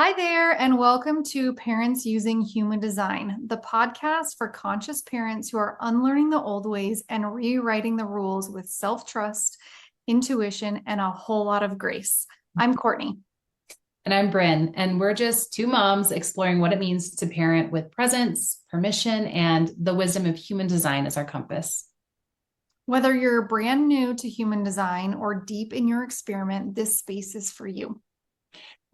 Hi there, and welcome to Parents Using Human Design, the podcast for conscious parents who are unlearning the old ways and rewriting the rules with self-trust, intuition, and a whole lot of grace. I'm Courtney. And I'm Bryn, and we're just two moms exploring what it means to parent with presence, permission, and the wisdom of human design as our compass. Whether you're brand new to human design or deep in your experiment, this space is for you.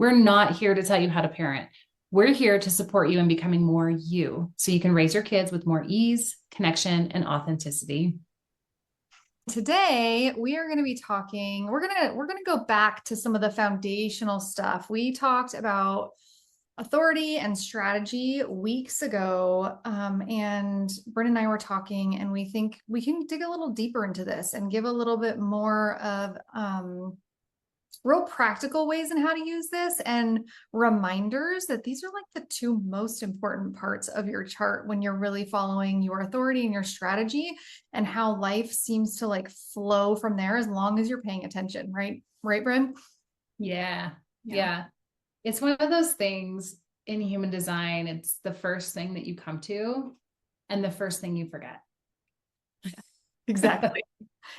We're not here to tell you how to parent. We're here to support you in becoming more you so you can raise your kids with more ease, connection, and authenticity. Today, we are going to be talking, we're going to go back to some of the foundational stuff. We talked about authority and strategy weeks ago. And Bryn and I were talking, and we think we can dig a little deeper into this and give a little bit more of real practical ways in how to use this and reminders that these are like the two most important parts of your chart when you're really following your authority and your strategy, and how life seems to like flow from there as long as you're paying attention, right? Right, Bryn? Yeah. It's one of those things in human design. It's the first thing that you come to and the first thing you forget. Exactly.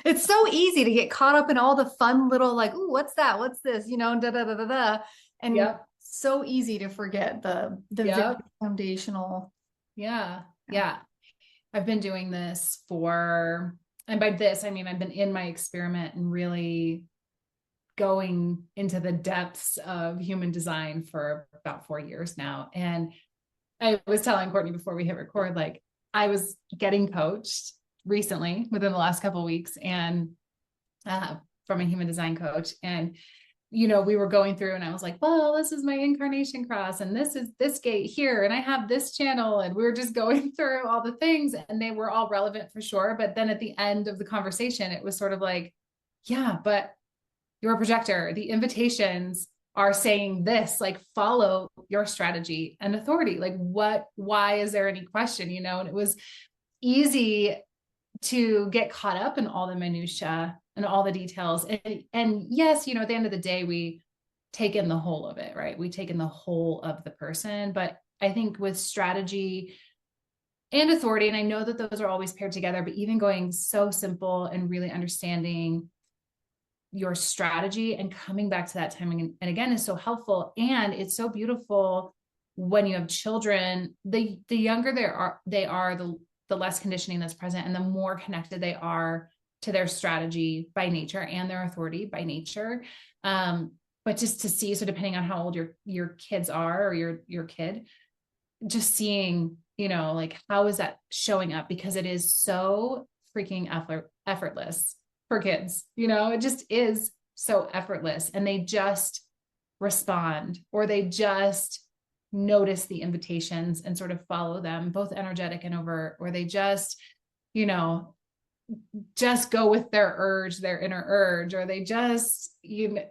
It's so easy to get caught up in all the fun little like, ooh, what's that? What's this? Da da da da da. And Yep. so easy to forget the very Yep. foundational. Yeah. I've been doing this and by this, I mean, I've been in my experiment and really going into the depths of human design for about 4 years now. And I was telling Courtney before we hit record, like I was getting coached recently within the last couple of weeks and from a human design coach. And, we were going through and I was like, well, this is my incarnation cross and this is this gate here. And I have this channel. And we were just going through all the things and they were all relevant for sure. But then at the end of the conversation, it was sort of like, yeah, but you're a projector. The invitations are saying this, like follow your strategy and authority. Like why is there any question, And it was easy to get caught up in all the minutia and all the details. And yes, at the end of the day, we take in the whole of it, right? We take in the whole of the person. But I think with strategy and authority, and I know that those are always paired together, but even going so simple and really understanding your strategy and coming back to that timing and again is so helpful. And it's so beautiful when you have children. The younger they are, the less conditioning that's present and the more connected they are to their strategy by nature and their authority by nature. But just to see, so depending on how old your kids are or your kid, just seeing, like how is that showing up? Because it is so freaking effortless for kids, it just is so effortless and they just respond or they just notice the invitations and sort of follow them, both energetic and overt, or they just, just go with their inner urge, or they just,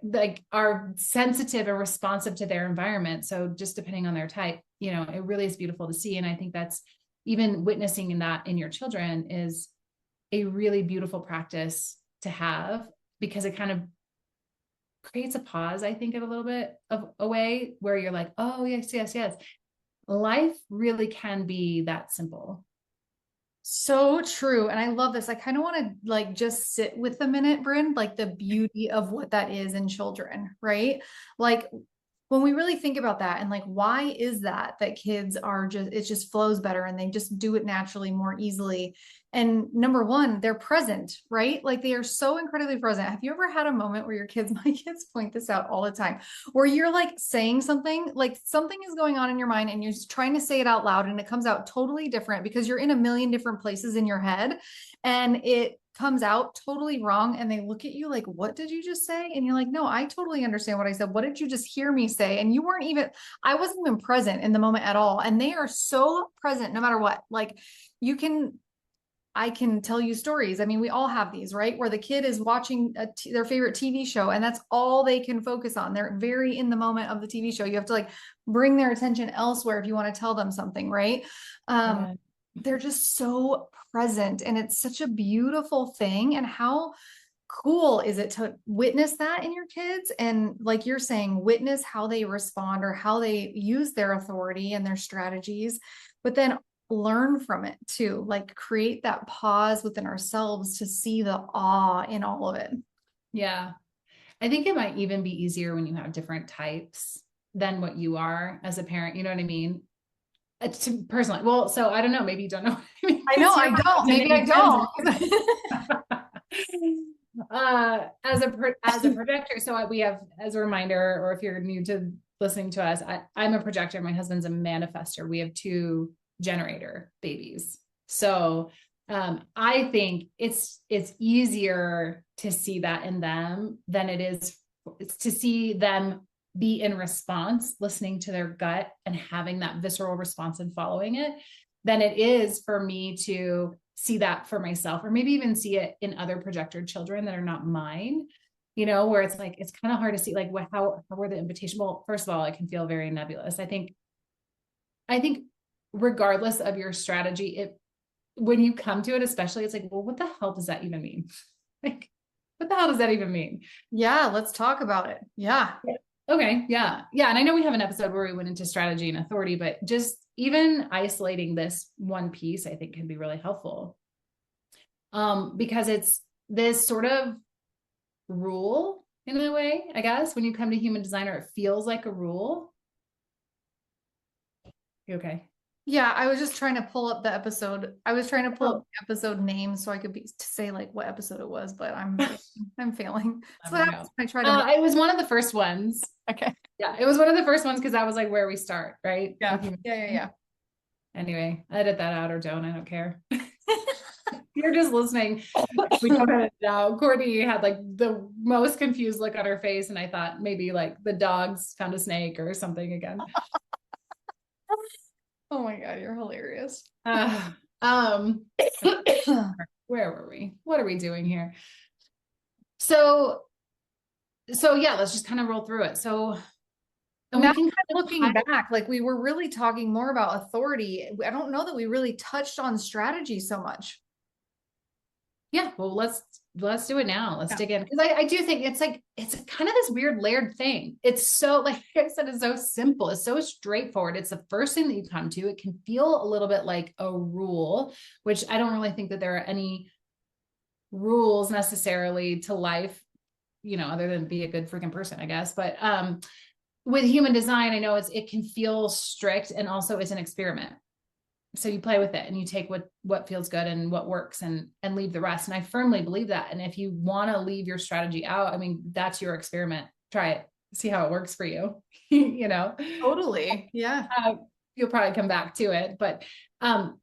like are sensitive and responsive to their environment. So just depending on their type, it really is beautiful to see. And I think that's even witnessing in that in your children is a really beautiful practice to have, because it kind of creates a pause, I think, in a little bit of a way where you're like, oh, yes. Life really can be that simple. So true. And I love this. I kind of want to like just sit with a minute, Bryn, like the beauty of what that is in children, right? Like when we really think about that and like, why is that kids are just, it just flows better and they just do it naturally more easily. And number one, they're present, right? Like they are so incredibly present. Have you ever had a moment where my kids point this out all the time, where you're like saying something, like something is going on in your mind and you're just trying to say it out loud and it comes out totally different because you're in a million different places in your head and it comes out totally wrong, and they look at you like, what did you just say? And you're like, no, I totally understand what I said. What did you just hear me say? And I wasn't even present in the moment at all. And they are so present no matter what. Like I can tell you stories. I mean, we all have these, right? Where the kid is watching their favorite TV show and that's all they can focus on. They're very in the moment of the TV show. You have to like bring their attention elsewhere if you want to tell them something, right? Yeah. They're just so present and it's such a beautiful thing. And how cool is it to witness that in your kids? And like you're saying, witness how they respond or how they use their authority and their strategies, but then learn from it too. Like create that pause within ourselves to see the awe in all of it. Yeah. I think it might even be easier when you have different types than what you are as a parent. You know what I mean? To personally, well, so I don't know. Maybe you don't know what I mean. I know You're I don't. too Maybe I many friends. don't. As a projector, so we have, as a reminder, or if you're new to listening to us, I'm a projector. My husband's a manifestor. We have two generator babies. So I think it's easier to see that in them than it is to see them be in response, listening to their gut and having that visceral response and following it, than it is for me to see that for myself, or maybe even see it in other projected children that are not mine, you know, where it's like, it's kind of hard to see like how were the invitation. Well, first of all, it can feel very nebulous. I think regardless of your strategy, when you come to it, especially, it's like, well, what the hell does that even mean? Like, what the hell does that even mean? Yeah, let's talk about it. Yeah. Okay. Yeah. Yeah. And I know we have an episode where we went into strategy and authority, but just even isolating this one piece, I think can be really helpful. Because it's this sort of rule in a way, I guess, when you come to human designer, it feels like a rule. You okay? Yeah, I was just trying to pull up the episode. I was trying to pull up the episode name so I could to say like what episode it was, but I'm failing. So what happens when I try to it was one of the first ones. Okay. Yeah, it was one of the first ones because that was like where we start, right? Yeah. Anyway, edit that out or don't. I don't care. You're just listening. We don't edit it out. Courtney had like the most confused look on her face, and I thought maybe like the dogs found a snake or something again. Oh my God, you're hilarious. Where were we? What are we doing here? So yeah, let's just kind of roll through it. So and now we can looking back, like we were really talking more about authority. I don't know that we really touched on strategy so much. Yeah, well, let's do it now. Let's dig in. Because I do think it's like, it's kind of this weird layered thing. It's so, like I said, it's so simple. It's so straightforward. It's the first thing that you come to. It can feel a little bit like a rule, which I don't really think that there are any rules necessarily to life, you know, other than be a good freaking person, I guess. But with human design, I know it can feel strict, and also it's an experiment. So you play with it and you take what feels good and what works and leave the rest. And I firmly believe that. And if you want to leave your strategy out, I mean, that's your experiment. Try it, see how it works for you. You know, Totally. Yeah. You'll probably come back to it, but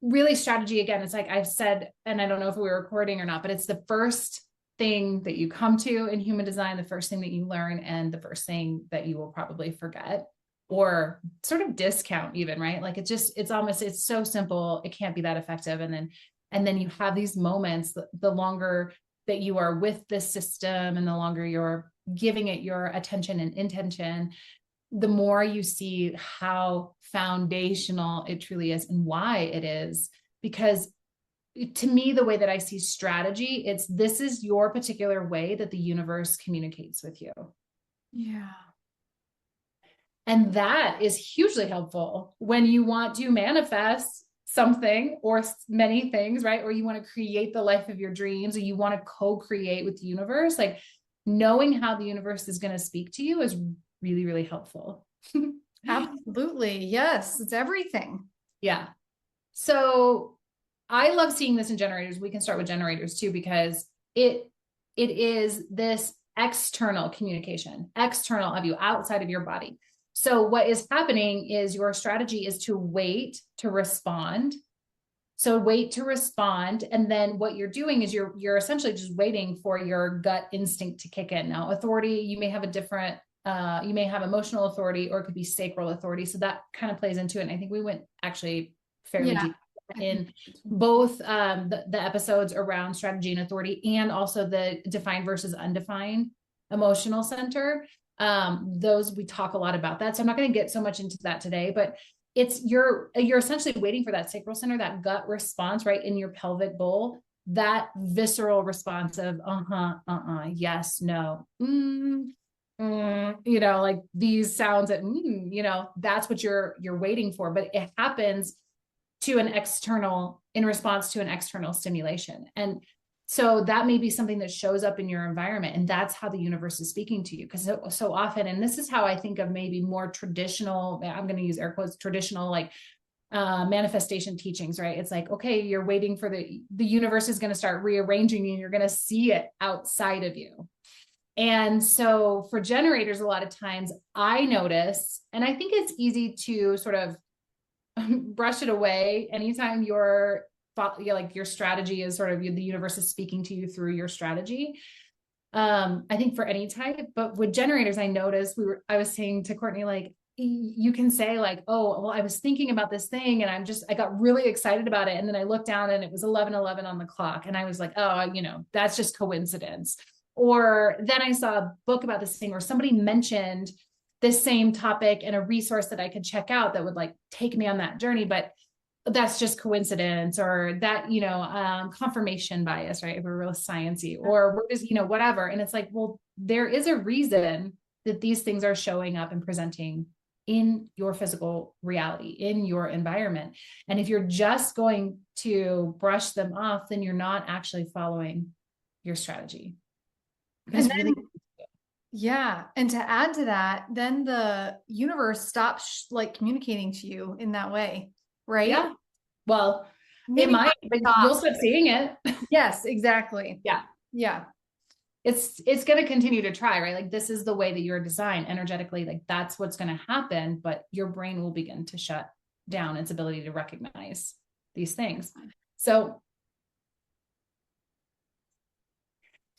really strategy, again, it's like I've said, and I don't know if we were recording or not, but it's the first thing that you come to in human design, the first thing that you learn, and the first thing that you will probably forget or sort of discount even, right? Like it's so simple. It can't be that effective. And then you have these moments, the longer that you are with this system and the longer you're giving it your attention and intention, the more you see how foundational it truly is and why it is. Because to me, the way that I see strategy, this is your particular way that the universe communicates with you. Yeah. And that is hugely helpful when you want to manifest something or many things, right? Or you want to create the life of your dreams, or you want to co-create with the universe. Like knowing how the universe is going to speak to you is really, really helpful. Absolutely. Yes. It's everything. Yeah. So I love seeing this in generators. We can start with generators too, because it is this external communication, external of you, outside of your body. So what is happening is your strategy is to wait to respond. So wait to respond. And then what you're doing is you're essentially just waiting for your gut instinct to kick in. Now, authority, you may have a different, you may have emotional authority, or it could be sacral authority. So that kind of plays into it. And I think we went actually fairly deep in both the episodes around strategy and authority, and also the defined versus undefined emotional center. Those, we talk a lot about that. So I'm not going to get so much into that today, but you're essentially waiting for that sacral center, that gut response right in your pelvic bowl, that visceral response of, yes, no, like these sounds that, that's what you're waiting for, but it happens in response to an external stimulation. And so that may be something that shows up in your environment, and that's how the universe is speaking to you. Because so often, and this is how I think of maybe more traditional, I'm going to use air quotes, traditional, like manifestation teachings, right? It's like, okay, you're waiting for the universe is going to start rearranging you, and you're going to see it outside of you. And so for generators, a lot of times I notice, and I think it's easy to sort of brush it away anytime your strategy is sort of the universe is speaking to you through your strategy. I think for any type, but with generators, I noticed I was saying to Courtney, like, you can say like, oh, well, I was thinking about this thing and I got really excited about it. And then I looked down and it was 11:11 on the clock. And I was like, oh, that's just coincidence. Or then I saw a book about this thing, or somebody mentioned this same topic and a resource that I could check out that would like take me on that journey. But that's just coincidence, or that, confirmation bias, right? If we're real sciencey, or we're just, whatever. And it's like, well, there is a reason that these things are showing up and presenting in your physical reality, in your environment. And if you're just going to brush them off, then you're not actually following your strategy. And then, yeah. And to add to that, then the universe stops like communicating to you in that way. Right. Yeah. Well, maybe it might, but you'll start seeing it. Yes, exactly. Yeah. Yeah. It's going to continue to try, right? Like this is the way that you're designed energetically. Like that's what's going to happen, but your brain will begin to shut down its ability to recognize these things. So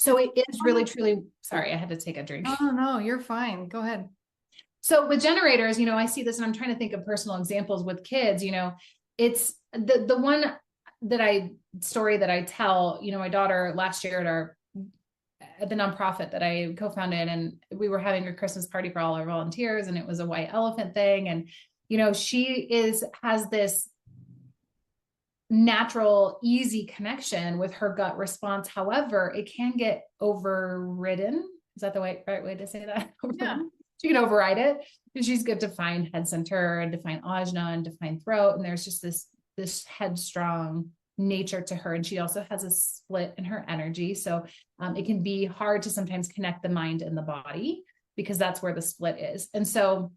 it is really, truly, sorry, I had to take a drink. Oh, no, you're fine. Go ahead. So with generators, I see this and I'm trying to think of personal examples with kids, it's the one story that I tell, my daughter last year at the nonprofit that I co-founded, and we were having a Christmas party for all our volunteers, and it was a white elephant thing. And, she has this natural, easy connection with her gut response. However, it can get overridden. Is that the right way to say that? Yeah. She can override it, because she's good to find head center and define ajna and define throat. And there's just this headstrong nature to her. And she also has a split in her energy. So it can be hard to sometimes connect the mind and the body, because that's where the split is. And so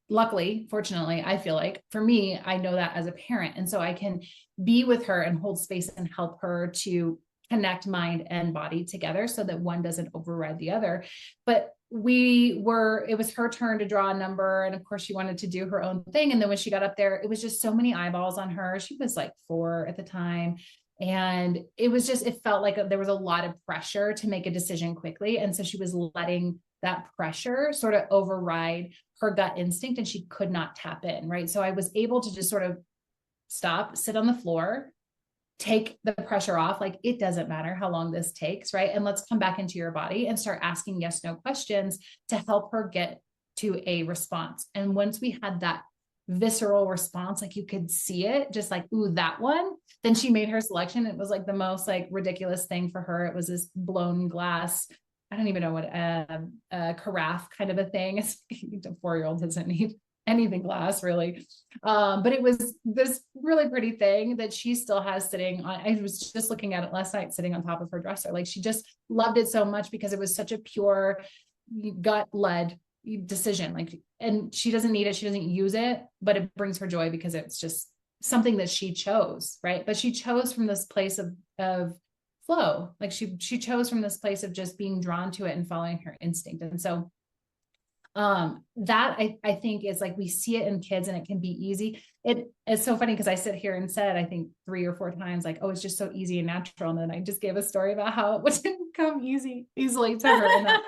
luckily, fortunately, I feel like for me, I know that as a parent. And so I can be with her and hold space and help her to connect mind and body together so that one doesn't override the other. But it was her turn to draw a number. And of course she wanted to do her own thing. And then when she got up there, it was just so many eyeballs on her. She was like 4 at the time. And it felt like there was a lot of pressure to make a decision quickly. And so she was letting that pressure sort of override her gut instinct, and she could not tap in. Right. So I was able to just sort of stop, sit on the floor, take the pressure off. Like, it doesn't matter how long this takes. Right. And let's come back into your body and start asking yes, no questions to help her get to a response. And once we had that visceral response, like you could see it, just like, ooh, that one, then she made her selection. It was like the most like ridiculous thing for her. It was this blown glass. I don't even know what a carafe kind of a thing. A 4-year-old doesn't need anything glass really. But it was this really pretty thing that she still has sitting on. I was just looking at it last night, sitting on top of her dresser. Like, she just loved it so much because it was such a pure gut led decision. Like, and she doesn't need it. She doesn't use it, but it brings her joy because it's just something that she chose. Right. But she chose from this place of flow. Like she chose from this place of just being drawn to it and following her instinct. And so that I think is like, we see it in kids and it can be easy. It's so funny because I sit here and said, I think 3 or 4 times, like, oh, it's just so easy and natural. And then I just gave a story about how it wouldn't come easily to her.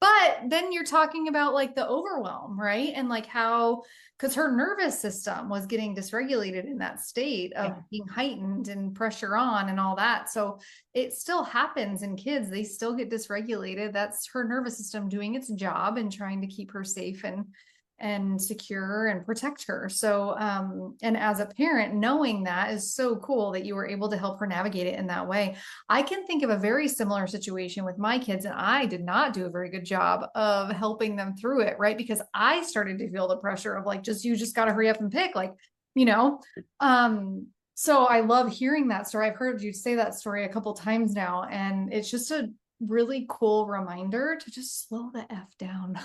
But then you're talking about like the overwhelm, right? And like how, because her nervous system was getting dysregulated in that state of being heightened and pressure on and all that. So it still happens in kids. They still get dysregulated. That's her nervous system doing its job and trying to keep her safe and and secure and protect her. So, and as a parent, knowing that is so cool that you were able to help her navigate it in that way. I can think of a very similar situation with my kids, and I did not do a very good job of helping them through it, right? Because I started to feel the pressure of like, you just got to hurry up and pick, like, you know, so I love hearing that story. I've heard you say that story a couple times now, and it's just a really cool reminder to just slow the F down.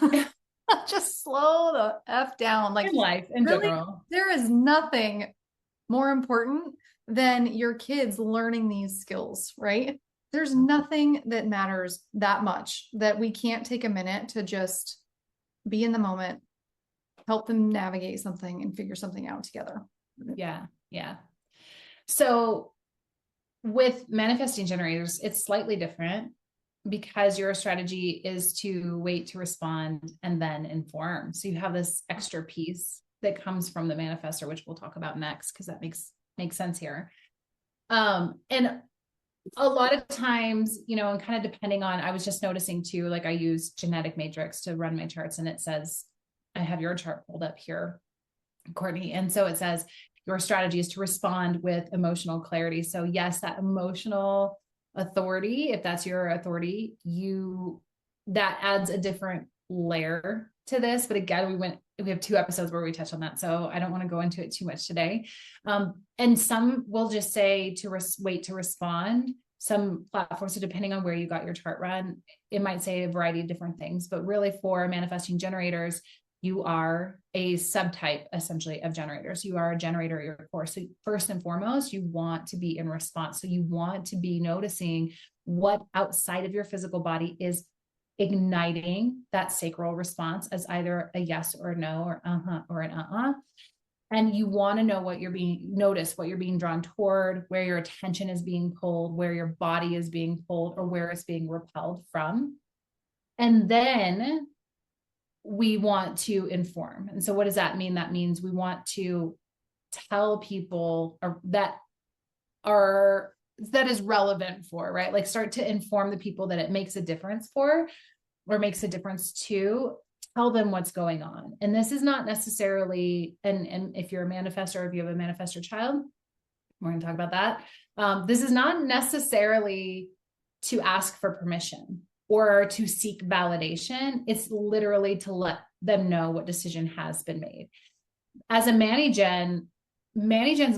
Just slow the F down. Like, in life in really, general. there is nothing more important than your kids learning these skills, right? There's nothing that matters that much that we can't take a minute to just be in the moment, help them navigate something and figure something out together. Yeah. Yeah. So with manifesting generators, it's slightly different because your strategy is to wait to respond and then inform. So you have this extra piece that comes from the manifestor, which we'll talk about next, because that makes sense here. And a lot of times, you know, and kind of depending on, I was just noticing too, like I use genetic matrix to run my charts, and it says, I have your chart pulled up here, Courtney. And so it says, your strategy is to respond with emotional clarity. So yes, that emotional authority, if that's your authority, that adds a different layer to this. But again, we have 2 episodes where we touch on that, so I don't want to go into it too much today. And some will just say to wait to respond. Some platforms, so depending on where you got your chart run, it might say a variety of different things, but really for manifesting generators, you are a subtype essentially of generators. You are a generator at your core. So first and foremost, you want to be in response. So you want to be noticing what outside of your physical body is igniting that sacral response as either a yes or a no, or or an And you want to know what you're being drawn toward, where your attention is being pulled, where your body is being pulled, or where it's being repelled from. And then we want to inform. And so what does that mean? That means we want to tell people that is relevant for, right? Like start to inform the people that it makes a difference for, or makes a difference to. Tell them what's going on. And this is not necessarily, and if you're a manifestor, or if you have a manifestor child, we're going to talk about that. This is not necessarily to ask for permission or to seek validation. It's literally to let them know what decision has been made. As a Manigens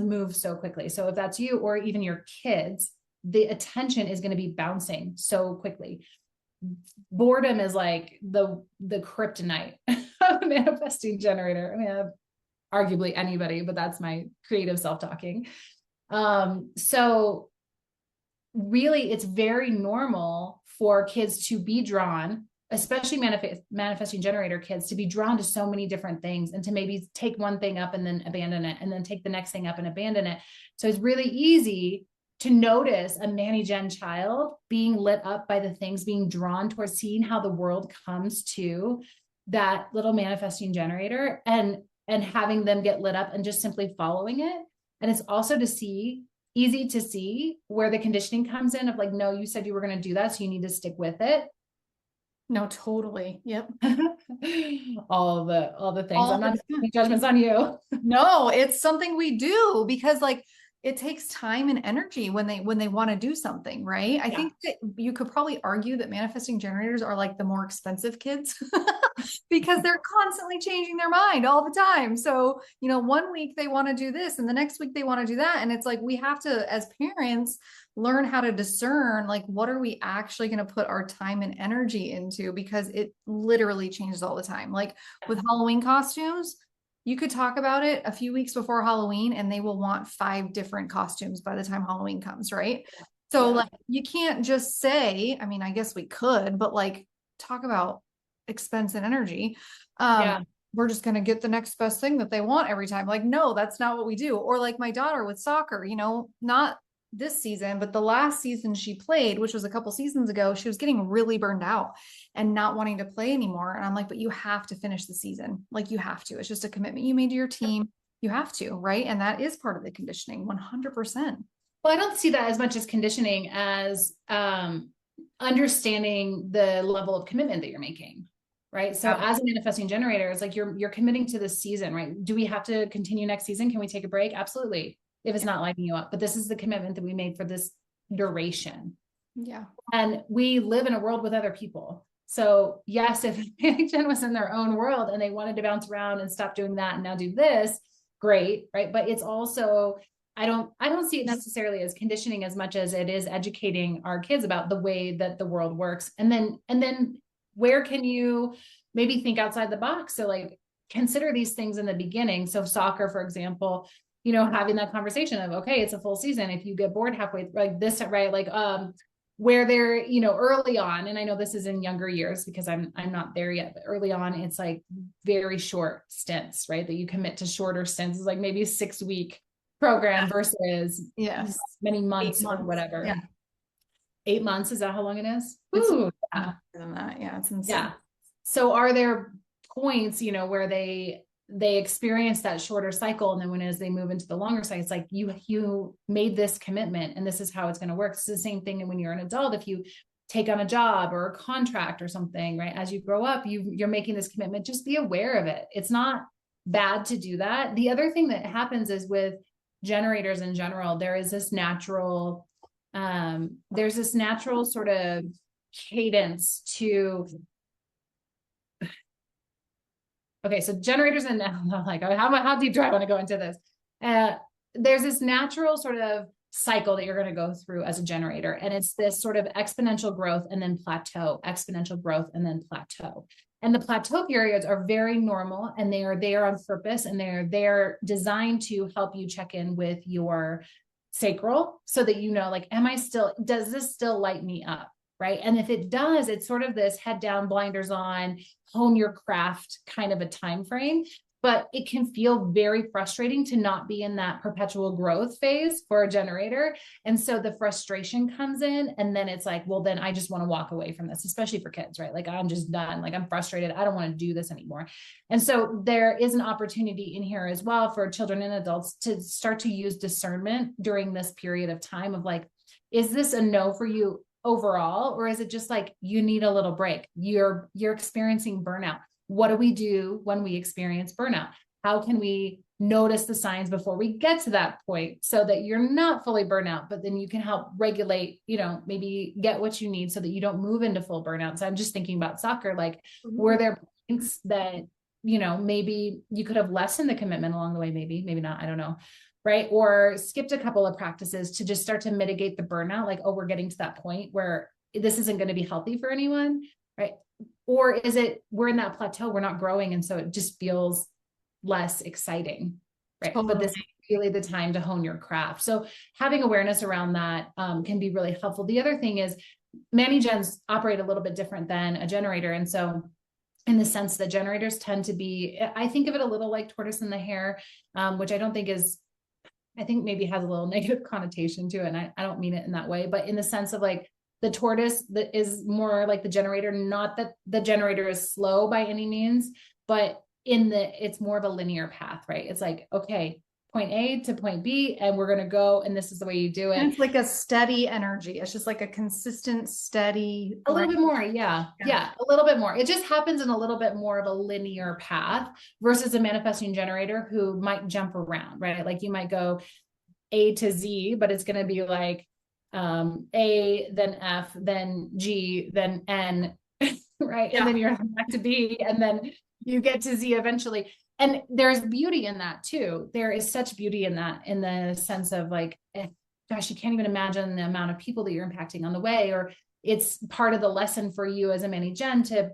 move so quickly. So if that's you or even your kids, the attention is going to be bouncing so quickly. Boredom is like the kryptonite of a manifesting generator. I mean, arguably anybody, but that's my creative self-talking. So really, it's very normal for kids to be drawn, especially manifesting generator kids, to be drawn to so many different things, and to maybe take one thing up and then abandon it, and then take the next thing up and abandon it. So it's really easy to notice a Manigen child being lit up by the things, being drawn towards seeing how the world comes to that little manifesting generator, and having them get lit up and just simply following it. And it's also easy to see where the conditioning comes in of like, no, you said you were going to do that, so you need to stick with it. No, totally. Yep. all the things. I'm not making judgments on you. No, it's something we do because like it takes time and energy when they want to do something, right? I think that you could probably argue that manifesting generators are like the more expensive kids because they're constantly changing their mind all the time. So, you know, one week they want to do this and the next week they want to do that. And it's like, we have to, as parents, learn how to discern, like, what are we actually going to put our time and energy into? Because it literally changes all the time. Like with Halloween costumes, you could talk about it a few weeks before Halloween and they will want 5 different costumes by the time Halloween comes, right? So like you can't just say, I mean, I guess we could, but like talk about expense and energy. We're just going to get the next best thing that they want every time. Like, no, that's not what we do. Or like my daughter with soccer, you know, not this season, but the last season she played, which was a couple seasons ago, she was getting really burned out and not wanting to play anymore. And I'm like, but you have to finish the season. Like you have to, it's just a commitment you made to your team. You have to, right? And that is part of the conditioning, 100%. Well, I don't see that as much as conditioning as understanding the level of commitment that you're making. right? So as a manifesting generator, it's like you're committing to this season, right? Do we have to continue next season? Can we take a break? Absolutely. If it's not lighting you up, but this is the commitment that we made for this duration. Yeah. And we live in a world with other people. So yes, if Jen was in their own world and they wanted to bounce around and stop doing that and now do this, great, right? But it's also, I don't see it necessarily as conditioning as much as it is educating our kids about the way that the world works. And then where can you maybe think outside the box? So like consider these things in the beginning. So soccer, for example, having that conversation of, okay, it's a full season. If you get bored halfway, like this, right? Like, where they're, early on, and I know this is in younger years because I'm not there yet, but early on, it's like very short stints, right? That you commit to shorter stints. It's like maybe a 6-week program versus Yes. many months, 8 months. or whatever. Yeah. 8 months, is that how long it is? It's Ooh, more yeah. than that. Yeah, it's insane. Yeah. So are there points, where they experience that shorter cycle, and then as they move into the longer cycle, it's like you made this commitment and this is how it's going to work. It's the same thing when you're an adult. If you take on a job or a contract or something, right, as you grow up, you're making this commitment. Just be aware of it. It's not bad to do that. The other thing that happens is with generators in general, there's this natural sort of cadence to, okay, so generators, and I'm like, how deep do I want to go into this? There's this natural sort of cycle that you're going to go through as a generator. And it's this sort of exponential growth and then plateau, exponential growth and then plateau. And the plateau periods are very normal, and they are there on purpose, and they're designed to help you check in with your sacral so that like, does this still light me up? Right. And if it does, it's sort of this head down, blinders on, hone your craft kind of a time frame. But it can feel very frustrating to not be in that perpetual growth phase for a generator. And so the frustration comes in, and then it's like, well, then I just want to walk away from this, especially for kids, right? Like, I'm just done. Like, I'm frustrated. I don't want to do this anymore. And so there is an opportunity in here as well for children and adults to start to use discernment during this period of time of like, is this a no for you overall, or is it just like you need a little break? You're experiencing burnout. What do we do when we experience burnout? How can we notice the signs before we get to that point so that you're not fully burnout, but then you can help regulate, maybe get what you need so that you don't move into full burnout? So I'm just thinking about soccer, like, were there points that, maybe you could have lessened the commitment along the way? Maybe not, I don't know. Right. Or skipped a couple of practices to just start to mitigate the burnout. Like, oh, we're getting to that point where this isn't going to be healthy for anyone. Right. Or is it, we're in that plateau, we're not growing. And so it just feels less exciting. Right. Totally. But this is really the time to hone your craft. So having awareness around that can be really helpful. The other thing is many gens operate a little bit different than a generator. And so in the sense that generators tend to be, I think of it a little like tortoise in the hare, which I don't think is, I think maybe has a little negative connotation to it. And I don't mean it in that way, but in the sense of like the tortoise that is more like the generator, not that the generator is slow by any means, but it's more of a linear path, right? It's like, okay, point A to point B, and we're going to go, and this is the way you do it. And it's like a steady energy. It's just like a consistent, steady. A little bit more. Yeah. A little bit more. It just happens in a little bit more of a linear path versus a manifesting generator who might jump around, right? Like you might go A to Z, but it's going to be like A, then F, then G, then N, right? Yeah. And then you're back to B, and then you get to Z eventually. And there's beauty in that too. There is such beauty in that, in the sense of like, gosh, you can't even imagine the amount of people that you're impacting on the way. Or it's part of the lesson for you as a mani gen to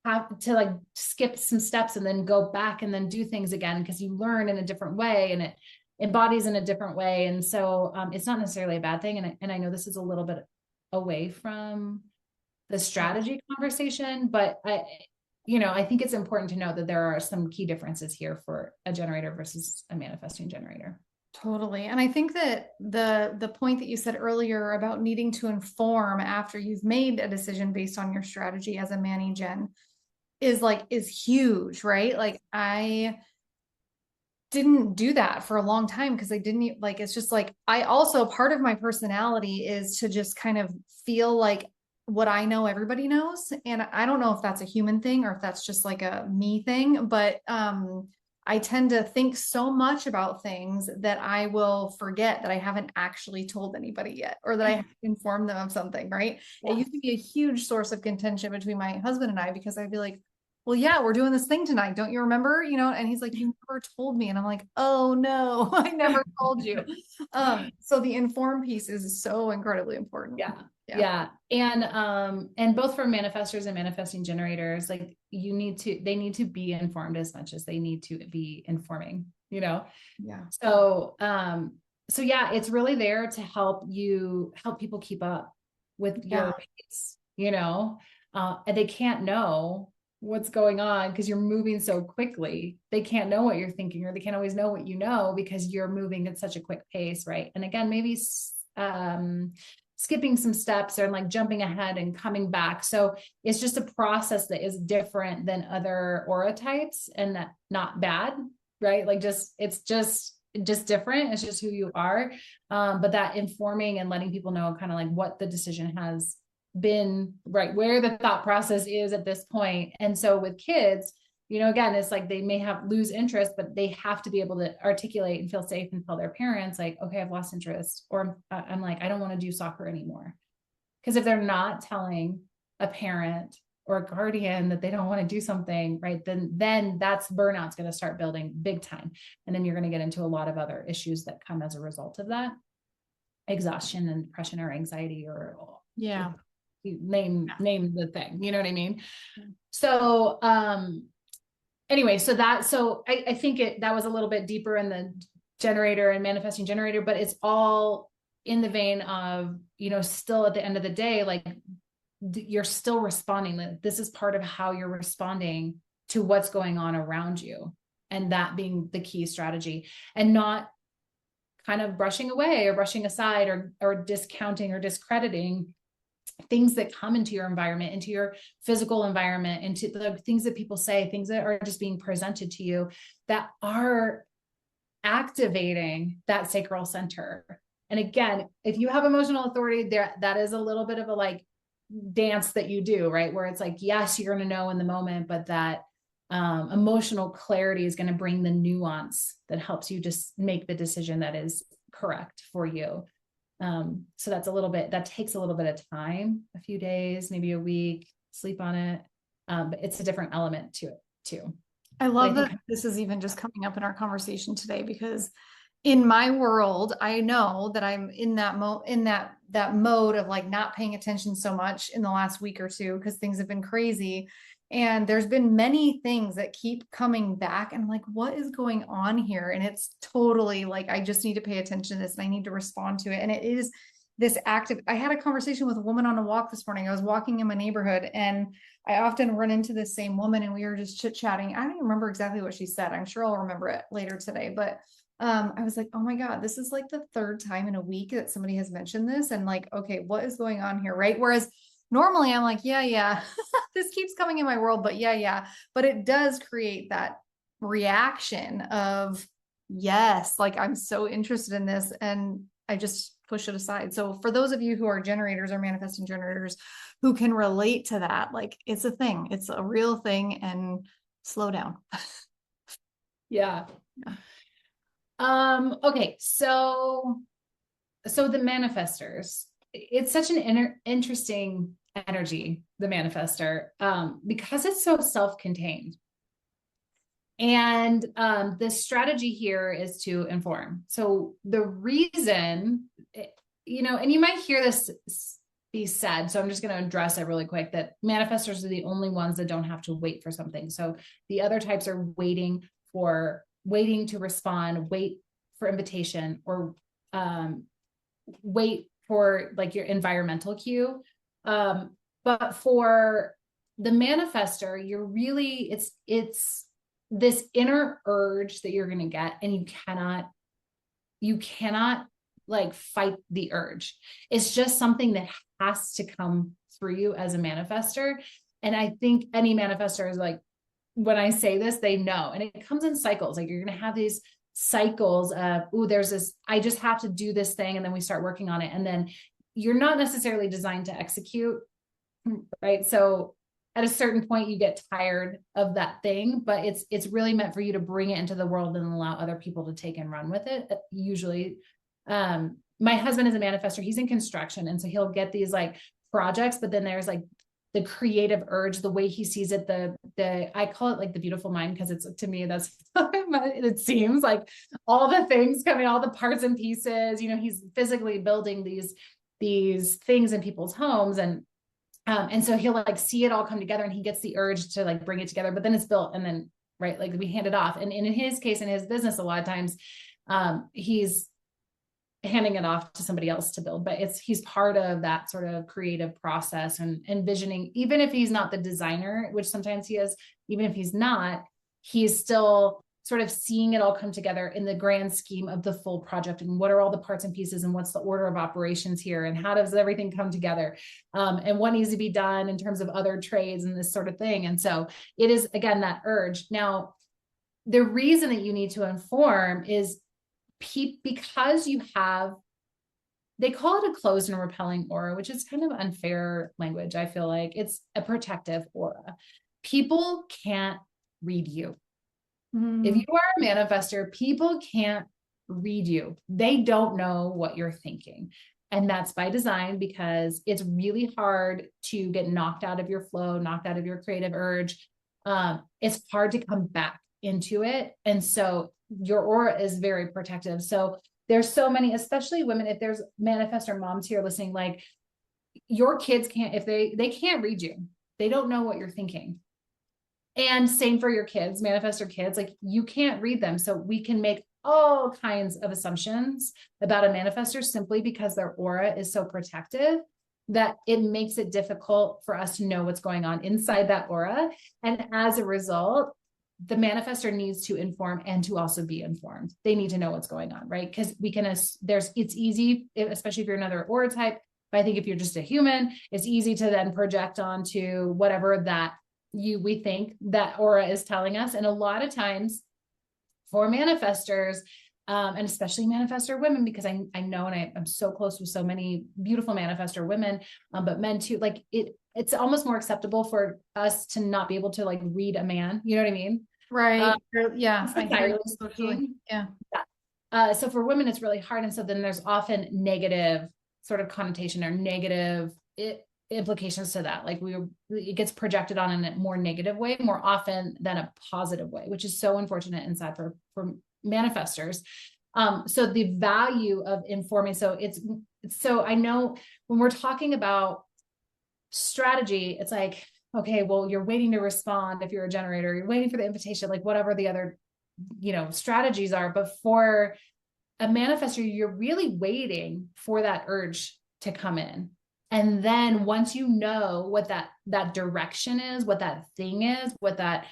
have to like skip some steps and then go back and then do things again, because you learn in a different way and it embodies in a different way. And so it's not necessarily a bad thing. And I know this is a little bit away from the strategy conversation, but I think it's important to know that there are some key differences here for a generator versus a manifesting generator. Totally. And I think that the point that you said earlier about needing to inform after you've made a decision based on your strategy as a mani gen is huge, right? Like I didn't do that for a long time because I didn't like, it's just like, I also, part of my personality is to just kind of feel like what I know everybody knows. And I don't know if that's a human thing or if that's just like a me thing, but I tend to think so much about things that I will forget that I haven't actually told anybody yet, or that I haven't informed them of something, right? Yeah. It used to be a huge source of contention between my husband and I, because I'd be like, well, yeah, we're doing this thing tonight. Don't you remember? And he's like, you never told me. And I'm like, oh no, I never told you. So the informed piece is so incredibly important. Yeah. Yeah. Yeah. And both for manifestors and manifesting generators, like they need to be informed as much as they need to be informing, Yeah. So yeah, it's really there to help people keep up with Yeah. your pace, and they can't know what's going on because you're moving so quickly. They can't know what you're thinking, or they can't always know what because you're moving at such a quick pace. Right. And again, maybe, skipping some steps or like jumping ahead and coming back. So it's just a process that is different than other aura types, and that not bad, right? Like it's just different. It's just who you are. But that informing and letting people know kind of like what the decision has been, right? Where the thought process is at this point. And so with kids, again, it's like they may lose interest, but they have to be able to articulate and feel safe and tell their parents like, okay, I've lost interest, or I'm like, I don't want to do soccer anymore. Because if they're not telling a parent or a guardian that they don't want to do something, right, then that's burnout's going to start building big time. And then you're going to get into a lot of other issues that come as a result of that. Exhaustion and depression or anxiety, or Yeah. name the thing, you know what I mean? So, anyway, so I think that was a little bit deeper in the generator and manifesting generator, but it's all in the vein of, still at the end of the day, like you're still responding. This is part of how you're responding to what's going on around you. And that being the key strategy, and not kind of brushing away or brushing aside or discounting or discrediting things that come into your environment, into your physical environment, into the things that people say, things that are just being presented to you that are activating that sacral center. And again, if you have emotional authority there, that is a little bit of a like dance that you do, right? Where it's like, yes, you're going to know in the moment, but that emotional clarity is going to bring the nuance that helps you just make the decision that is correct for you. So that takes a little bit of time, a few days, maybe a week, sleep on it. But it's a different element to it too. I love that this is even just coming up in our conversation today, because in my world, I know that I'm in that mode of like not paying attention so much in the last week or two, because things have been crazy. And there's been many things that keep coming back, and I'm like, what is going on here? And it's totally like, I just need to pay attention to this and I need to respond to it. And it is this active. I had a conversation with a woman on a walk this morning. I was walking in my neighborhood, and I often run into this same woman, and we were just chit-chatting. I don't even remember exactly what she said. I'm sure I'll remember it later today, but I was like, oh my God, this is like the third time in a week that somebody has mentioned this. And like, okay, what is going on here? Right. Whereas normally I'm like, yeah, this keeps coming in my world, but yeah. But it does create that reaction of, yes, like I'm so interested in this, and I just push it aside. So for those of you who are generators or manifesting generators who can relate to that, like it's a thing, it's a real thing, and slow down. Yeah. Okay. So the manifestors, it's such an interesting energy, the manifestor, because it's so self-contained. And the strategy here is to inform. So the reason, and you might hear this be said, so I'm just going to address it really quick, that manifestors are the only ones that don't have to wait for something. So the other types are waiting to respond, wait for invitation, or wait for like your environmental cue. But for the manifestor, you're really, it's this inner urge that you're going to get, and you cannot like fight the urge. It's just something that has to come through you as a manifestor. And I think any manifestor is like, when I say this, they know, and it comes in cycles. Like you're going to have these cycles of, there's this, I just have to do this thing. And then we start working on it. And then you're not necessarily designed to execute right? So at a certain point, you get tired of that thing, but it's really meant for you to bring it into the world and allow other people to take and run with it. Usually, my husband is a manifestor. He's in construction, and so he'll get these like projects, but then there's like the creative urge, the way he sees it, the I call it like the beautiful mind, because it's, to me, that's it seems like all the things coming, all the parts and pieces, he's physically building these things in people's homes, and so he'll like see it all come together, and he gets the urge to like bring it together, but then it's built, and then right, like we hand it off. And in his case, in his business, a lot of times he's handing it off to somebody else to build, but he's part of that sort of creative process and envisioning, even if he's not the designer, which sometimes he is, even if he's not, he's still sort of seeing it all come together in the grand scheme of the full project, and what are all the parts and pieces, and what's the order of operations here, and how does everything come together, and what needs to be done in terms of other trades and this sort of thing. And so it is, again, that urge. Now, the reason that you need to inform is because you have, they call it a closed and repelling aura, which is kind of unfair language. I feel like it's a protective aura. People can't read you. If you are a manifestor, people can't read you. They don't know what you're thinking. And that's by design, because it's really hard to get knocked out of your flow, knocked out of your creative urge. It's hard to come back into it. And so your aura is very protective. So there's so many, especially women, if there's manifestor moms here listening, like your kids can't, if they can't read you, they don't know what you're thinking. And same for your kids, manifestor kids, like you can't read them. So we can make all kinds of assumptions about a manifestor simply because their aura is so protective that it makes it difficult for us to know what's going on inside that aura. And as a result, the manifestor needs to inform and to also be informed. They need to know what's going on, right? Because it's easy, especially if you're another aura type. But I think if you're just a human, it's easy to then project onto whatever that we think that aura is telling us. And a lot of times for manifestors, and especially manifestor women, because I know, and I'm so close with so many beautiful manifestor women, but men too, like it's almost more acceptable for us to not be able to like read a man. You know what I mean? Right. Yeah. I hear you Socially. Yeah. So for women, it's really hard. And so then there's often negative sort of connotation or negative implications to that. Like it gets projected on in a more negative way more often than a positive way, which is so unfortunate inside for manifestors. So the value of informing, so I know when we're talking about strategy, it's like, okay, well, you're waiting to respond. If you're a generator, you're waiting for the invitation, like whatever the other, strategies are. But for a manifestor, you're really waiting for that urge to come in. And then once you know what that direction is, what that thing is, what that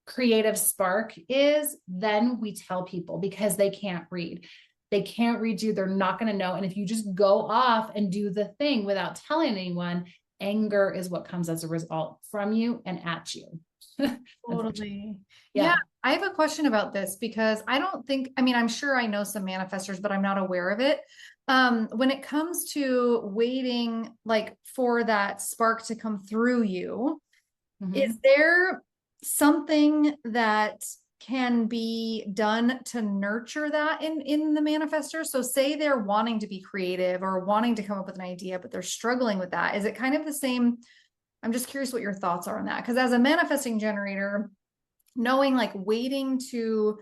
creative spark is, then we tell people, because they can't read. They can't read you. They're not going to know. And if you just go off and do the thing without telling anyone, anger is what comes as a result from you and at you. Totally. Yeah. I have a question about this, because I'm sure I know some manifestors, but I'm not aware of it. When it comes to waiting, like for that spark to come through you, is there something that can be done to nurture that in the manifestor? So say they're wanting to be creative or wanting to come up with an idea, but they're struggling with that. Is it kind of the same? I'm just curious what your thoughts are on that. Because as a manifesting generator, knowing like waiting to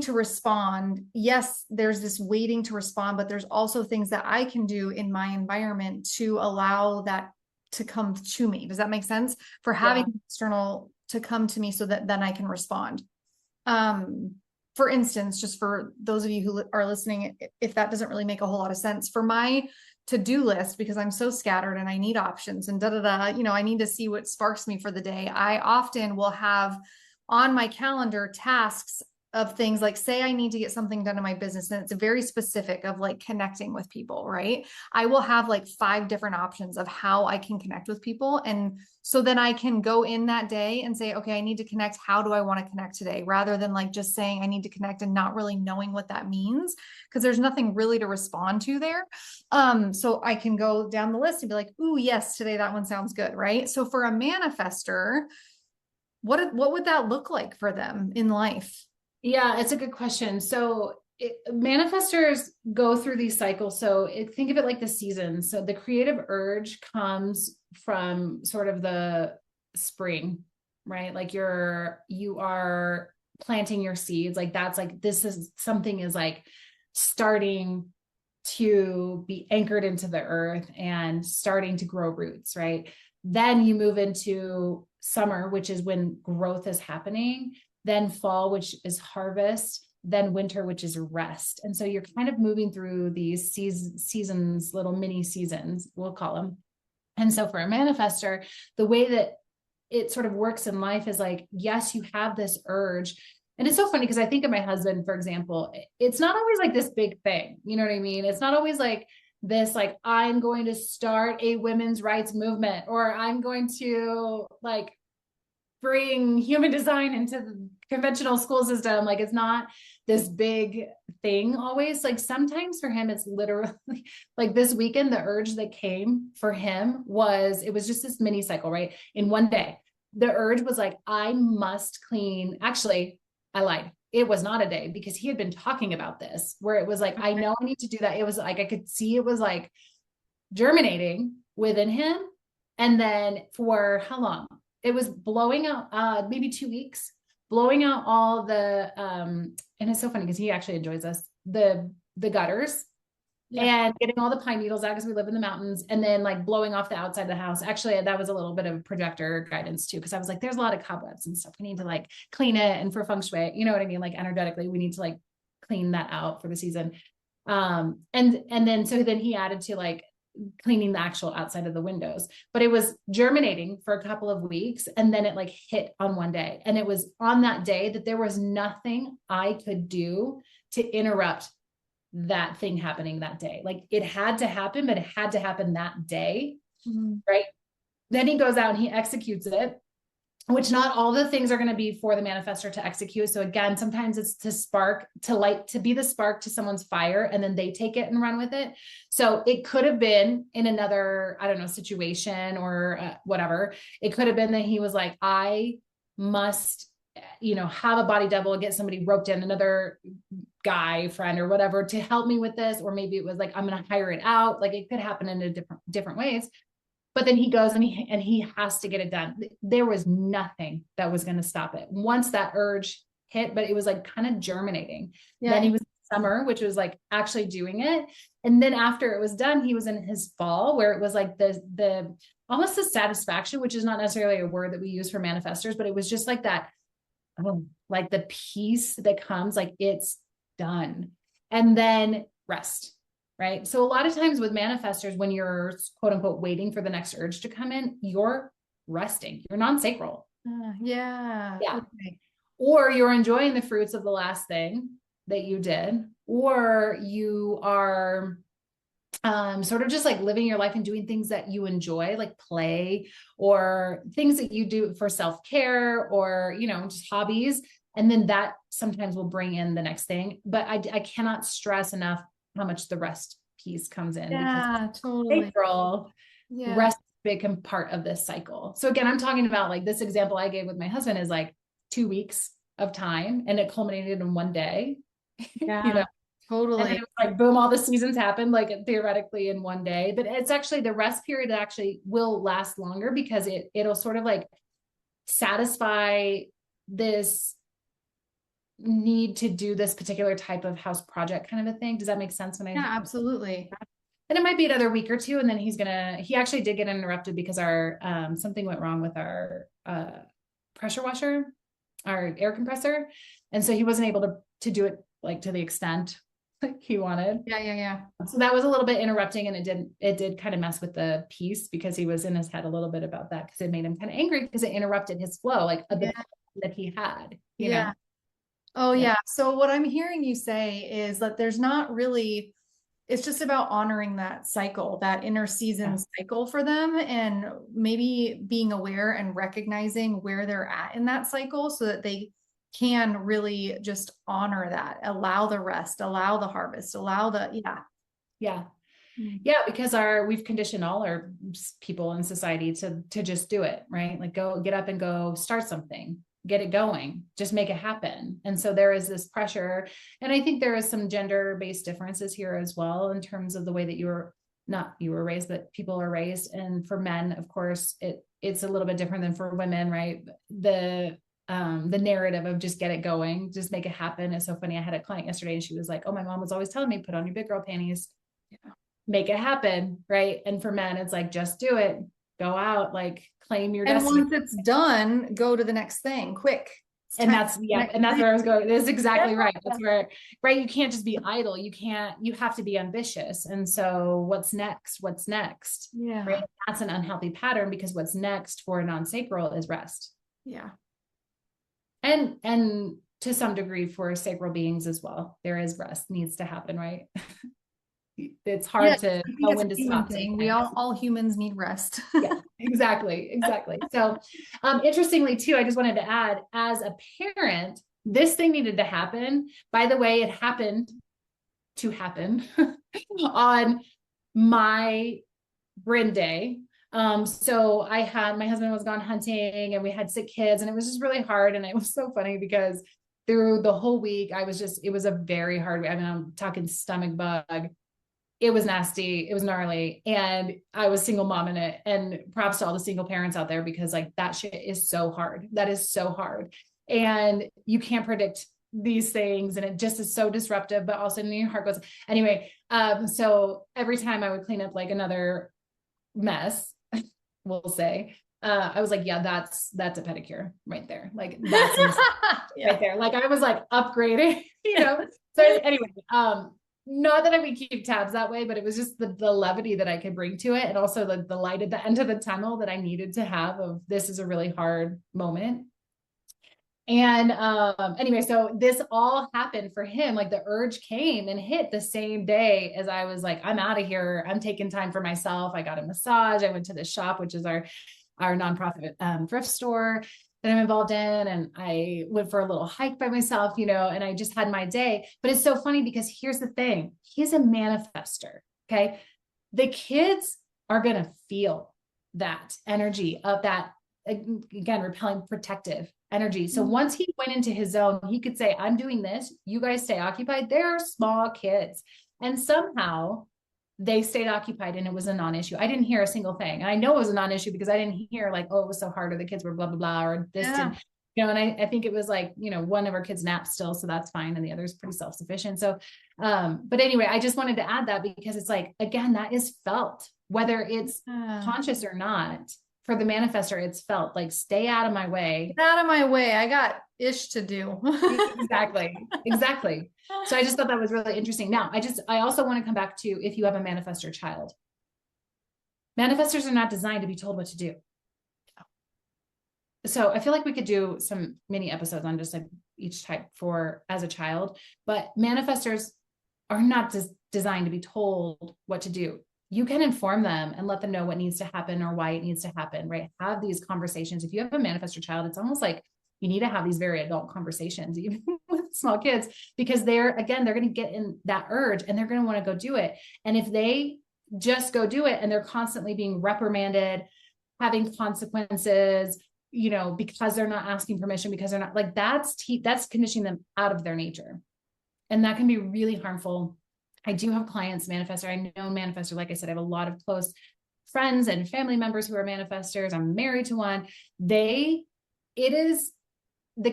respond, yes, there's this waiting to respond, but there's also things that I can do in my environment to allow that to come to me. Does that make sense? For having external to come to me so that then I can respond. For instance, just for those of you who are listening, if that doesn't really make a whole lot of sense, for my to-do list, because I'm so scattered and I need options and I need to see what sparks me for the day. I often will have on my calendar tasks of things, like say I need to get something done in my business and it's very specific of like connecting with people, right? I will have like 5 different options of how I can connect with people. And so then I can go in that day and say, okay, I need to connect. How do I want to connect today? Rather than like just saying I need to connect and not really knowing what that means, because there's nothing really to respond to there. So I can go down the list and be like, ooh, yes, today that one sounds good, right? So for a manifester, what would that look like for them in life? Yeah, it's a good question. So manifestors go through these cycles. So think of it like the seasons. So the creative urge comes from sort of the spring, right? Like you are planting your seeds. Like that's like, this is something is like starting to be anchored into the earth and starting to grow roots, right? Then you move into summer, which is when growth is happening, then fall, which is harvest, then winter, which is rest. And so you're kind of moving through these seasons, little mini seasons, we'll call them. And so for a manifestor, the way that it sort of works in life is like, yes, you have this urge. And it's so funny because I think of my husband, for example, it's not always like this big thing. You know what I mean? It's not always like this, like, I'm going to start a women's rights movement, or I'm going to like bring human design into the conventional school system. Like it's not this big thing always. Like sometimes for him, it's literally like this weekend, the urge that came for him was, it was just this mini cycle, right? In one day, the urge was like, I must clean. Actually, I lied. It was not a day because he had been talking about this where it was like, I know I need to do that. It was like, I could see it was like germinating within him. And then for how long? It was blowing out, maybe 2 weeks, blowing out all the, and it's so funny because he actually enjoys this, the gutters, yeah, and getting all the pine needles out because we live in the mountains, and then like blowing off the outside of the house. Actually, that was a little bit of projector guidance too, because I was like, there's a lot of cobwebs and stuff. We need to like clean it. And for feng shui, you know what I mean? Like energetically, we need to like clean that out for the season. And then, so then he added to like cleaning the actual outside of the windows, but it was germinating for a couple of weeks. And then it like hit on one day. And it was on that day that there was nothing I could do to interrupt that thing happening that day. Like it had to happen, but it had to happen that day. Mm-hmm. Right. Then he goes out and he executes it, which not all the things are going to be for the manifestor to execute. So again, sometimes it's to spark, to light, to be the spark to someone's fire, and then they take it and run with it. So it could have been in another, I don't know, situation or whatever. It could have been that he was like, I must, have a body double and get somebody roped in, another guy friend or whatever to help me with this. Or maybe it was like, I'm going to hire it out. Like it could happen in a different ways. But then he goes and he has to get it done. There was nothing that was going to stop it once that urge hit, but it was like kind of germinating. Yeah. Then he was in summer, which was like actually doing it. And then after it was done, he was in his fall, where it was like the almost the satisfaction, which is not necessarily a word that we use for manifestors, but it was just like that, like the peace that comes, like it's done. And then rest. Right. So a lot of times with manifestors, when you're quote unquote waiting for the next urge to come in, you're resting, you're non-sacral. Yeah. Yeah. Okay. Or you're enjoying the fruits of the last thing that you did, or you are sort of just like living your life and doing things that you enjoy, like play or things that you do for self-care or, just hobbies. And then that sometimes will bring in the next thing. But I cannot stress enough how much the rest piece comes in. Yeah, totally. April, yeah. Rest is a big part of this cycle. So again, I'm talking about like this example I gave with my husband is like 2 weeks of time and it culminated in one day. Yeah, totally. And it was like, boom, all the seasons happened like theoretically in one day, but it's actually the rest period that actually will last longer because it'll sort of like satisfy this need to do this particular type of house project kind of a thing. Does that make sense? Yeah, absolutely. And it might be another week or two. And then he actually did get interrupted because our, something went wrong with our, pressure washer, our air compressor. And so he wasn't able to do it like to the extent he wanted. Yeah. So that was a little bit interrupting and it did kind of mess with the piece because he was in his head a little bit about that because it made him kind of angry because it interrupted his flow, like that he had, you know? Oh, Yeah. yeah. So what I'm hearing you say is that there's not really, it's just about honoring that cycle, that inner season Yeah. cycle for them, and maybe being aware and recognizing where they're at in that cycle so that they can really just honor that, allow the rest, allow the harvest, allow the, yeah. Yeah. Mm. Yeah, because we've conditioned all our people in society to just do it, right? Like go get up and go start something, get it going, just make it happen. And so there is this pressure. And I think there is some gender-based differences here as well in terms of the way that you were raised, but people are raised. And for men, of course, it's a little bit different than for women, right? The narrative of just get it going, just make it happen is so funny. I had a client yesterday and she was like, oh, my mom was always telling me, put on your big girl panties, make it happen, right? And for men, it's like, just do it, go out, like claim your And destiny. once it's done, go to the next thing quick. It's And time that's, for the yeah, next and that's thing. where I was going. That's exactly right. Yeah. That's where, right? You can't just be idle. You have to be ambitious. And so what's next? What's next? Yeah. Right? That's an unhealthy pattern because what's next for a non-sacral is rest. Yeah. And to some degree for sacral beings as well, there is rest needs to happen, right? It's Yeah, hard to I think know it's a when to human stop thing. We sometimes. all humans need rest. Yeah, exactly. So, interestingly too, I just wanted to add, as a parent, this thing needed to happen. By the way, it happened to happen on my Bryn day. So my husband was gone hunting and we had sick kids and it was just really hard. And it was so funny because through the whole week, it was a very hard, I mean, I'm talking stomach bug, it was nasty, it was gnarly, and I was single mom in it. And props to all the single parents out there because like that shit is so hard. That is so hard. And you can't predict these things and it just is so disruptive, but also in your heart goes anyway. So every time I would clean up like another mess, we'll say, I was like, yeah, that's a pedicure right there. Like that's Yeah. right there. Like I was like upgrading, you know. So anyway, not that I would keep tabs that way, but it was just the levity that I could bring to it. And also the light at the end of the tunnel that I needed to have of this is a really hard moment. And anyway, so this all happened for him. Like the urge came and hit the same day as I was like, I'm out of here. I'm taking time for myself. I got a massage. I went to the shop, which is our nonprofit thrift store that I'm involved in. And I went for a little hike by myself, you know, and I just had my day. But it's so funny because here's the thing. He's a manifester. Okay. The kids are going to feel that energy of that, again, repelling protective energy. So once he went into his zone, he could say, I'm doing this. You guys stay occupied. They're small kids. And somehow they stayed occupied and it was a non-issue. I didn't hear a single thing. And I know it was a non-issue because I didn't hear like, oh, it was so hard or the kids were blah, blah, blah, or this Yeah. didn't, you know, and I think it was like, you know, one of our kids naps still, so that's fine. And the other is pretty self-sufficient. So, but anyway, I just wanted to add that because it's like, again, that is felt, whether it's conscious or not. For the manifestor, it's felt like stay out of my way. Get out of my way. I got ish to do. Exactly. So I just thought that was really interesting. Now, I also want to come back to if you have a manifestor child. Manifestors are not designed to be told what to do. So I feel like we could do some mini episodes on just like each type for as a child, but manifestors are not designed to be told what to do. You can inform them and let them know what needs to happen or why it needs to happen, right? Have these conversations. If you have a manifestor child, it's almost like you need to have these very adult conversations, even with small kids, because they're going to get in that urge and they're going to want to go do it. And if they just go do it and they're constantly being reprimanded, having consequences, you know, because they're not asking permission, because they're not like, that's conditioning them out of their nature. And that can be really harmful. I do have clients manifestor. I know manifestor. Like I said, I have a lot of close friends and family members who are manifestors. I'm married to one. The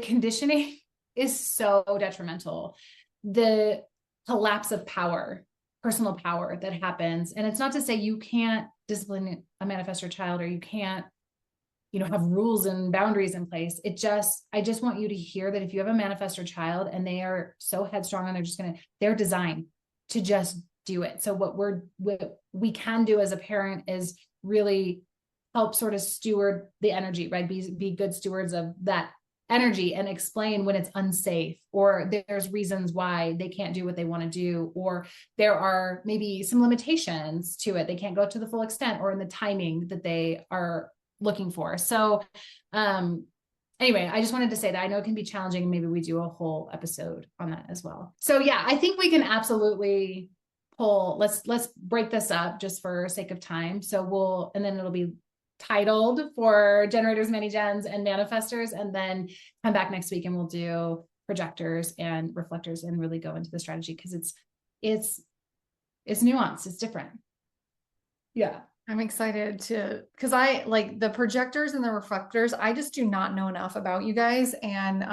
conditioning is so detrimental. The collapse of power, personal power that happens. And it's not to say you can't discipline a manifestor child or you can't, you know, have rules and boundaries in place. I just want you to hear that if you have a manifestor child and they are so headstrong and they're designed to just do it. So what we can do as a parent is really help sort of steward the energy, right? Be good stewards of that energy and explain when it's unsafe, or there's reasons why they can't do what they want to do, or there are maybe some limitations to it. They can't go to the full extent or in the timing that they are looking for. So, anyway, I just wanted to say that I know it can be challenging, and maybe we do a whole episode on that as well. So yeah, I think we can absolutely pull, let's break this up just for sake of time. So and then it'll be titled for generators, mini gens, and manifestors, and then come back next week and we'll do projectors and reflectors and really go into the strategy, because it's nuanced, it's different. Yeah. I'm excited because I like the projectors and the reflectors. I just do not know enough about you guys. And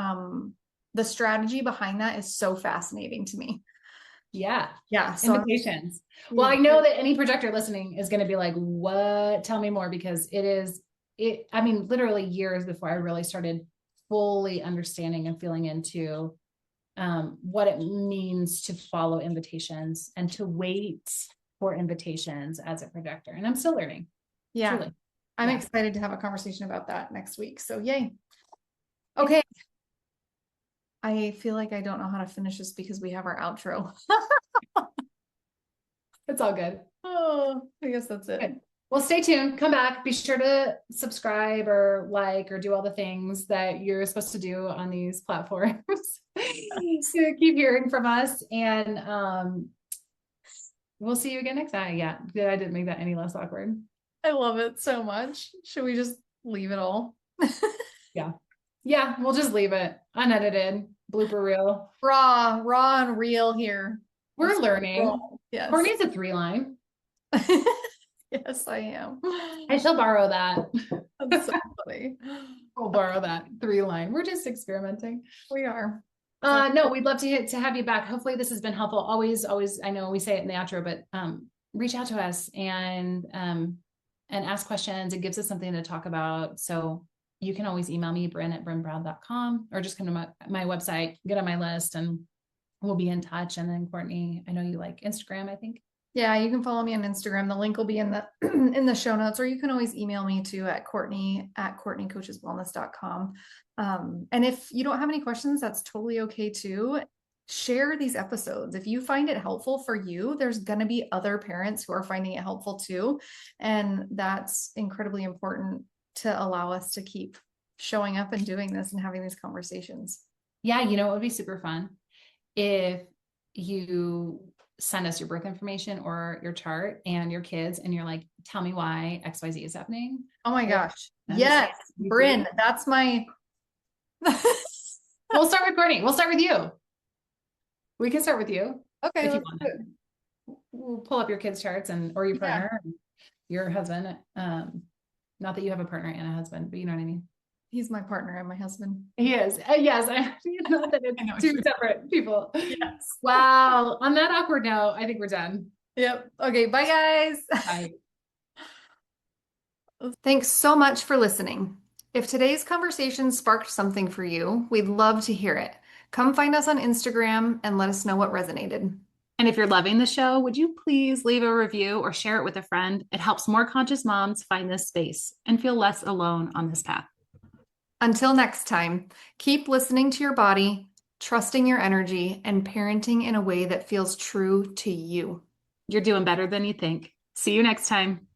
the strategy behind that is so fascinating to me. Yeah. Yeah. So Invitations. Well, I know that any projector listening is going to be like, what? Tell me more, because I mean, literally years before I really started fully understanding and feeling into what it means to follow invitations and to wait for invitations as a projector. And I'm still learning. Yeah. Truly. I'm excited to have a conversation about that next week. So yay. Okay. I feel like I don't know how to finish this because we have our outro. It's all good. Oh, I guess that's it. Good. Well, stay tuned. Come back. Be sure to subscribe or like or do all the things that you're supposed to do on these platforms to keep hearing from us. And we'll see you again next time. Yeah, I didn't make that any less awkward. I love it so much. Should we just leave it all? Yeah, we'll just leave it unedited, blooper reel. Raw and real here. We're learning. Yes. Courtney's a 3-line. Yes, I am. I shall borrow that. That's so funny. We'll borrow that 3-line. We're just experimenting. We are. No, we'd love to have you back. Hopefully this has been helpful. Always, I know we say it in the outro, but reach out to us and ask questions. It gives us something to talk about. So you can always email me, bryn@brynbrown.com, or just come to my website, get on my list, and we'll be in touch. And then Courtney, I know you like Instagram, I think. Yeah, you can follow me on Instagram. The link will be in the in the show notes, or you can always email me too at Courtney@CourtneyCoachesWellness.com. And if you don't have any questions, that's totally okay too. Share these episodes. If you find it helpful for you, there's going to be other parents who are finding it helpful too. And that's incredibly important to allow us to keep showing up and doing this and having these conversations. Yeah, you know, it would be super fun if you send us your birth information or your chart and your kids, and you're like, tell me why XYZ is happening. Oh my gosh. Yes. Bryn, that's my. We'll start with Courtney. We'll start with you. We can start with you. Okay. If you want to. We'll pull up your kids' charts or your partner, your husband. Not that you have a partner and a husband, but you know what I mean. He's my partner and my husband. He is. Yes. Not that it's two separate people. Yes. Wow. On that awkward note, I think we're done. Yep. Okay. Bye, guys. Bye. Thanks so much for listening. If today's conversation sparked something for you, we'd love to hear it. Come find us on Instagram and let us know what resonated. And if you're loving the show, would you please leave a review or share it with a friend? It helps more conscious moms find this space and feel less alone on this path. Until next time, keep listening to your body, trusting your energy, and parenting in a way that feels true to you. You're doing better than you think. See you next time.